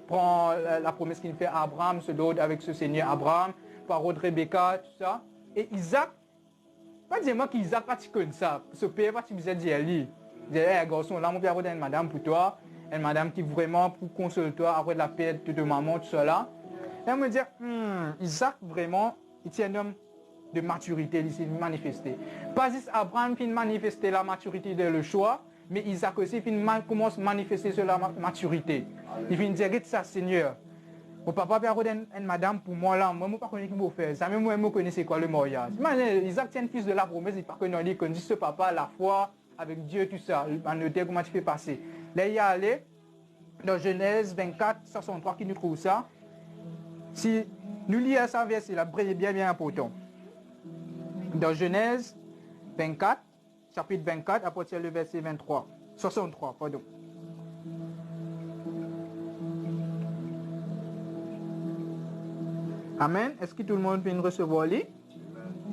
prend la promesse qu'il fait à Abraham, se donne avec ce Seigneur Abraham, parole de Rebecca, tout ça. Et Isaac, pas dire moi qu'Isaac pas comme ça, ce père pas dire dire lui. Il dit, hey, garçon, là, mon père a une madame pour toi, une madame qui vraiment pour consoler toi après la perte de maman, tout ça là. Et on me dit, Isaac vraiment, il est un homme de maturité, il s'est manifesté. Pas juste Abraham qui manifesté la maturité de le choix, mais Isaac aussi commence à manifester sur la maturité. Il vient dire, ça Seigneur, mon papa a une madame pour moi là, moi je ne sais pas comment il faire. Ça même moi je connais c'est quoi le mariage. Isaac tient fils de la promesse, il ne connaît pas ce papa, la foi avec Dieu, tout ça. Il a noté comment tu fais passer. Là il y a allé dans Genèse 24, 63 qui nous trouve ça. Si nous lisons ça verset là, bien important. Dans Genèse 24, chapitre 24, à partir du verset 23, 63, pardon. Amen. Est-ce que tout le monde peut recevoir lui?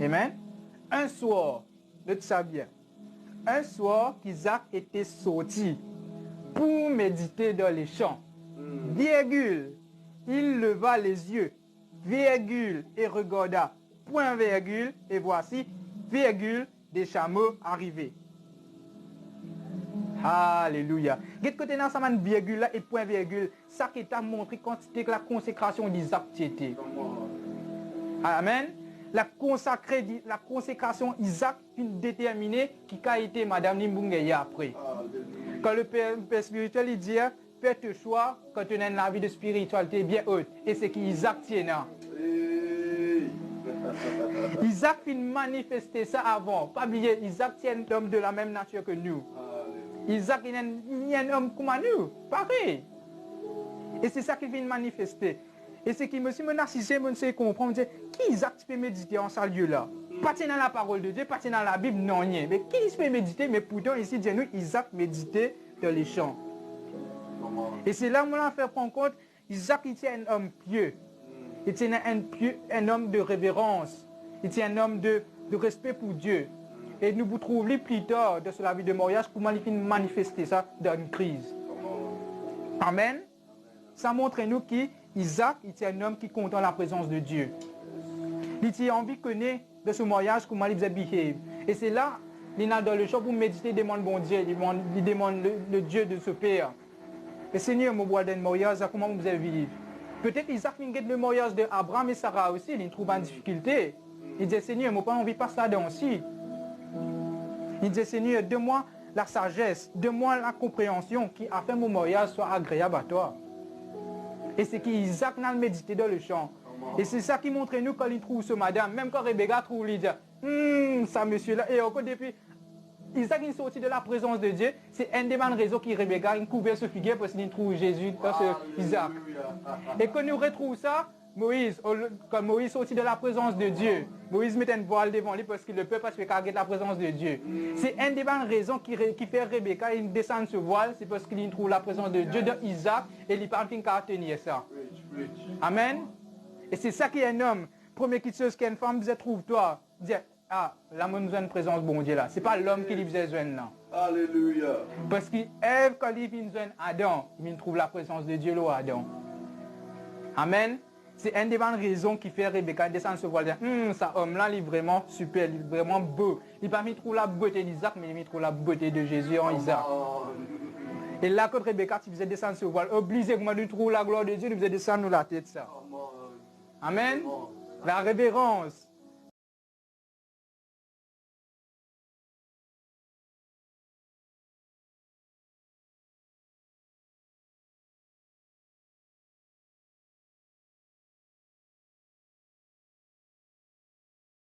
Amen. Un soir, note ça bien. Un soir qu'Isaac était sorti pour méditer dans les champs. Virgule, il leva les yeux, virgule, et regarda, point virgule, et voici, virgule, des chameaux arrivés. Alléluia. Qu'est-ce que tu as dans virgule là et point virgule, ça qui t'a montré quand c'était la consécration d'Isaac était. Amen. La consécration Isaac déterminée qui a été Madame Nimbungeya après. Quand le père spirituel il dit, fais tes choix quand tu as une vie de spiritualité bien haute. Et c'est qu'Isaac tient là. Isaac a manifesté ça avant. Pas oublier, Isaac tient un homme de la même nature que nous. Isaac est un homme comme nous, pareil. Et c'est ça qu'il vient manifester. Et c'est qui me suis menacé, je ne sais comprendre, qui Isaac peut méditer en ce lieu-là? Pas dans la parole de Dieu, pas dans la Bible, non rien. Mais qui peut méditer? Mais pourtant, ici, nous, Isaac méditait dans les champs. Et c'est là où on fait prendre compte, Isaac était un homme pieux. Il était un homme de révérence. Il était un homme de respect pour Dieu. Et nous vous trouvons plus tard dans la vie de mariage pour manifester ça dans une crise. Amen. Ça montre nous qu'Isaac était un homme qui compte en la présence de Dieu. Il a envie de connaître de ce mariage comment il behave. Et c'est là, il est dans le champ pour méditer, il demande bon Dieu, il demande le Dieu de ce Père. Et Seigneur, mon bois d'un mariage, comment vous allez vivre? Peut-être Isaac a le mariage d'Abraham et Sarah aussi, il trouve en difficulté. Il dit Seigneur, moi pas envie de passer là-dedans aussi. Il dit Seigneur, donne-moi la sagesse, donne-moi la compréhension qui a fait mon mariage soit agréable à toi. Et c'est qu'Isaac n'a médité dans le champ. Et c'est ça qui montre nous quand il trouve ce madame. Même quand Rebecca trouve, il dit, ça monsieur-là. Et encore depuis, Isaac est sorti de la présence de Dieu. C'est un des raisons qui Rebecca a couvert ce figuier parce qu'il trouve Jésus dans ce Isaac. Et quand nous retrouvons ça, Moïse, quand Moïse sortit de la présence de Dieu, Moïse met un voile devant lui parce qu'il ne peut pas se faire carguer de la présence de Dieu. C'est une des raisons qui fait Rebecca descendre ce voile, c'est parce qu'il trouve la présence de Dieu dans Isaac et il ne peut pas tenir ça. Amen. Et c'est ça qui est un homme. Première chose qu'une femme disait, trouve-toi. Dit, là, nous avons une présence bon Dieu là. Ce n'est pas l'homme qui lui faisait besoin là. Alléluia. Parce qu'Ève, quand il vient besoin Adam, il trouve la présence de Dieu là, Adam. Amen. C'est une des raisons qui fait Rebecca descendre ce voile. Ça homme-là, il est vraiment super, il est vraiment beau. Il n'a pas mis trop la beauté d'Isaac, mais il a mis trop la beauté de Jésus en Isaac. Et là, quand Rebecca, tu faisais descendre ce voile, obligé de trouver la gloire de Dieu, il faisait descendre la tête ça. Amen. La révérence.